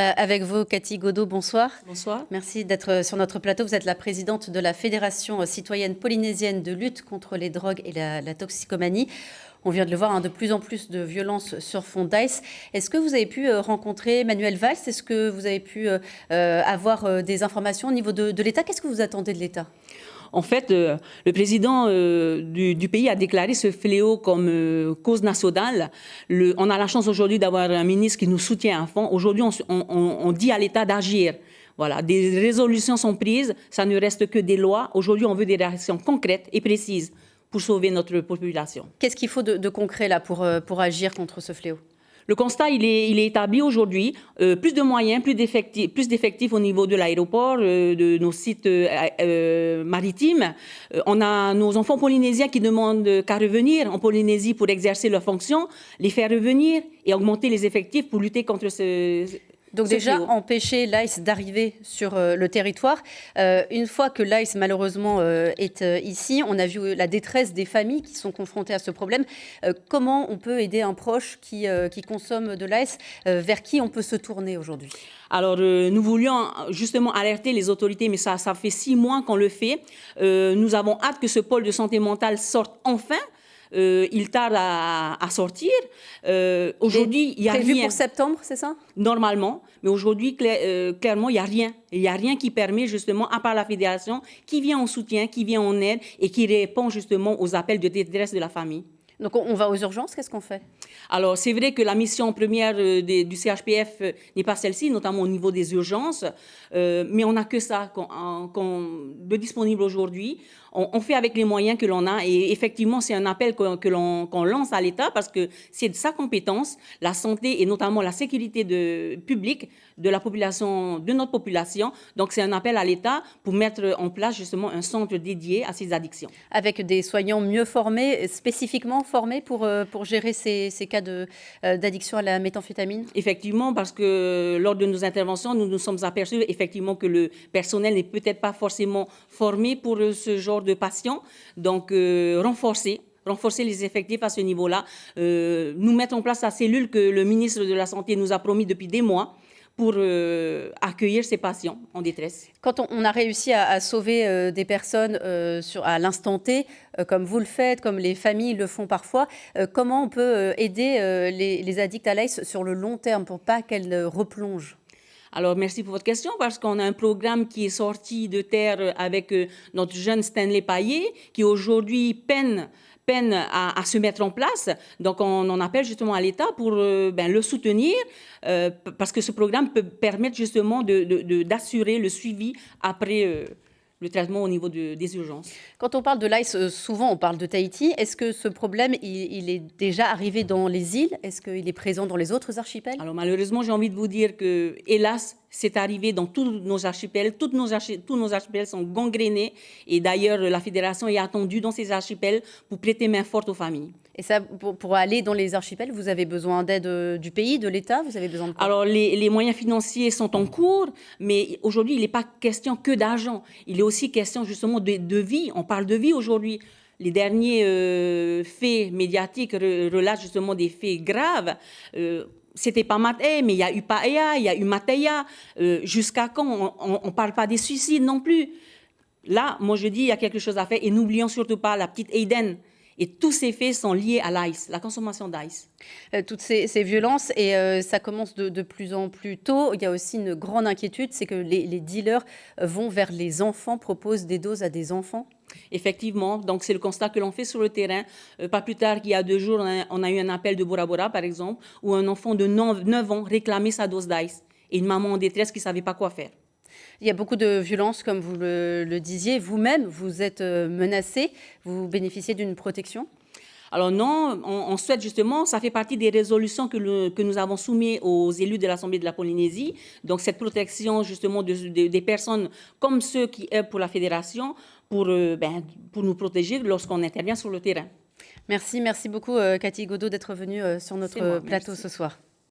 Avec vous, Cathy Godot, bonsoir. Bonsoir. Merci d'être sur notre plateau. Vous êtes la présidente de la Fédération citoyenne polynésienne de lutte contre les drogues et la toxicomanie. On vient de le voir, de plus en plus de violences sur fond d'ICE. Est-ce que vous avez pu rencontrer Manuel Valls? Est-ce que vous avez pu avoir des informations au niveau de l'État? Qu'est-ce que vous attendez de l'État? En fait, le président du pays a déclaré ce fléau comme cause nationale. On a la chance aujourd'hui d'avoir un ministre qui nous soutient à fond. Aujourd'hui, on dit à l'État d'agir. Voilà, des résolutions sont prises, ça ne reste que des lois. Aujourd'hui, on veut des réactions concrètes et précises pour sauver notre population. Qu'est-ce qu'il faut de concret là pour agir contre ce fléau? Le constat, il est établi aujourd'hui. Plus de moyens, plus d'effectifs au niveau de l'aéroport, de nos sites maritimes. On a nos enfants polynésiens qui demandent qu'à revenir en Polynésie pour exercer leurs fonctions, les faire revenir et augmenter les effectifs pour lutter contre Donc déjà, empêcher l'ICE d'arriver sur le territoire. Une fois que l'ICE, malheureusement, est ici, on a vu la détresse des familles qui sont confrontées à ce problème. Comment on peut aider un proche qui consomme de l'ICE? Vers qui on peut se tourner aujourd'hui? Alors, nous voulions justement alerter les autorités, mais ça fait 6 mois qu'on le fait. Nous avons hâte que ce pôle de santé mentale sorte enfin. Il tarde à sortir. Aujourd'hui, il y a rien. Prévu pour septembre, c'est ça? Normalement, mais aujourd'hui, clairement, il n'y a rien. Il n'y a rien qui permet justement, à part la fédération, qui vient en soutien, qui vient en aide et qui répond justement aux appels de détresse de la famille. Donc on va aux urgences, qu'est-ce qu'on fait? Alors c'est vrai que la mission première du CHPF n'est pas celle-ci, notamment au niveau des urgences, mais on n'a que ça de disponible aujourd'hui. On fait avec les moyens que l'on a et effectivement c'est un appel qu'on lance à l'État parce que c'est de sa compétence, la santé et notamment la sécurité publique de la population, de notre population. Donc c'est un appel à l'État pour mettre en place justement un centre dédié à ces addictions. Avec des soignants mieux formés, spécifiquement formés pour gérer ces cas d'addiction à la méthamphétamine? Effectivement, parce que lors de nos interventions, nous nous sommes aperçus effectivement que le personnel n'est peut-être pas forcément formé pour ce genre de patients. Donc, renforcer les effectifs à ce niveau-là, nous mettre en place la cellule que le ministre de la Santé nous a promis depuis des mois pour accueillir ces patients en détresse. Quand on a réussi à sauver des personnes à l'instant T, comme vous le faites, comme les familles le font parfois, comment on peut aider les addicts à l'ICE sur le long terme pour pas qu'elles replongent? Alors, merci pour votre question, parce qu'on a un programme qui est sorti de terre avec notre jeune Stanley Payet, qui aujourd'hui peine à se mettre en place. Donc, on en appelle justement à l'État pour le soutenir, parce que ce programme peut permettre justement d'assurer le suivi après le traitement au niveau des urgences. Quand on parle de l'ICE, souvent on parle de Tahiti. Est-ce que ce problème, il est déjà arrivé dans les îles? Est-ce qu'il est présent dans les autres archipels? Alors malheureusement, j'ai envie de vous dire que, hélas, c'est arrivé dans tous nos archipels. Tous nos archipels sont gangrénés. Et d'ailleurs, la Fédération est attendue dans ces archipels pour prêter main forte aux familles. Et ça, pour aller dans les archipels, vous avez besoin d'aide du pays, de l'État? Vous avez besoin de quoi? Alors, les moyens financiers sont en cours, mais aujourd'hui, il n'est pas question que d'argent. Il est aussi question justement de vie. On parle de vie aujourd'hui. Les derniers faits médiatiques relatent justement des faits graves. C'était pas Maté, mais il y a eu Paea, il y a eu Mateya. Jusqu'à quand on ne parle pas des suicides non plus? Là, moi je dis, il y a quelque chose à faire. Et n'oublions surtout pas la petite Aiden. Et tous ces faits sont liés à l'ICE, la consommation d'ICE. Toutes ces violences, et ça commence de plus en plus tôt. Il y a aussi une grande inquiétude, c'est que les dealers vont vers les enfants, proposent des doses à des enfants. Effectivement, donc c'est le constat que l'on fait sur le terrain. Pas plus tard qu'il y a 2 jours, on a eu un appel de Bora Bora, par exemple, où un enfant de 9 ans réclamait sa dose d'ICE. Et une maman en détresse qui ne savait pas quoi faire. Il y a beaucoup de violences, comme vous le disiez. Vous-même, vous êtes menacé. Vous bénéficiez d'une protection? Alors non, on souhaite justement, ça fait partie des résolutions que nous avons soumises aux élus de l'Assemblée de la Polynésie. Donc cette protection justement des personnes comme ceux qui œuvrent pour la Fédération, pour nous protéger lorsqu'on intervient sur le terrain. Merci beaucoup Cathy Godot d'être venue sur notre plateau ce soir.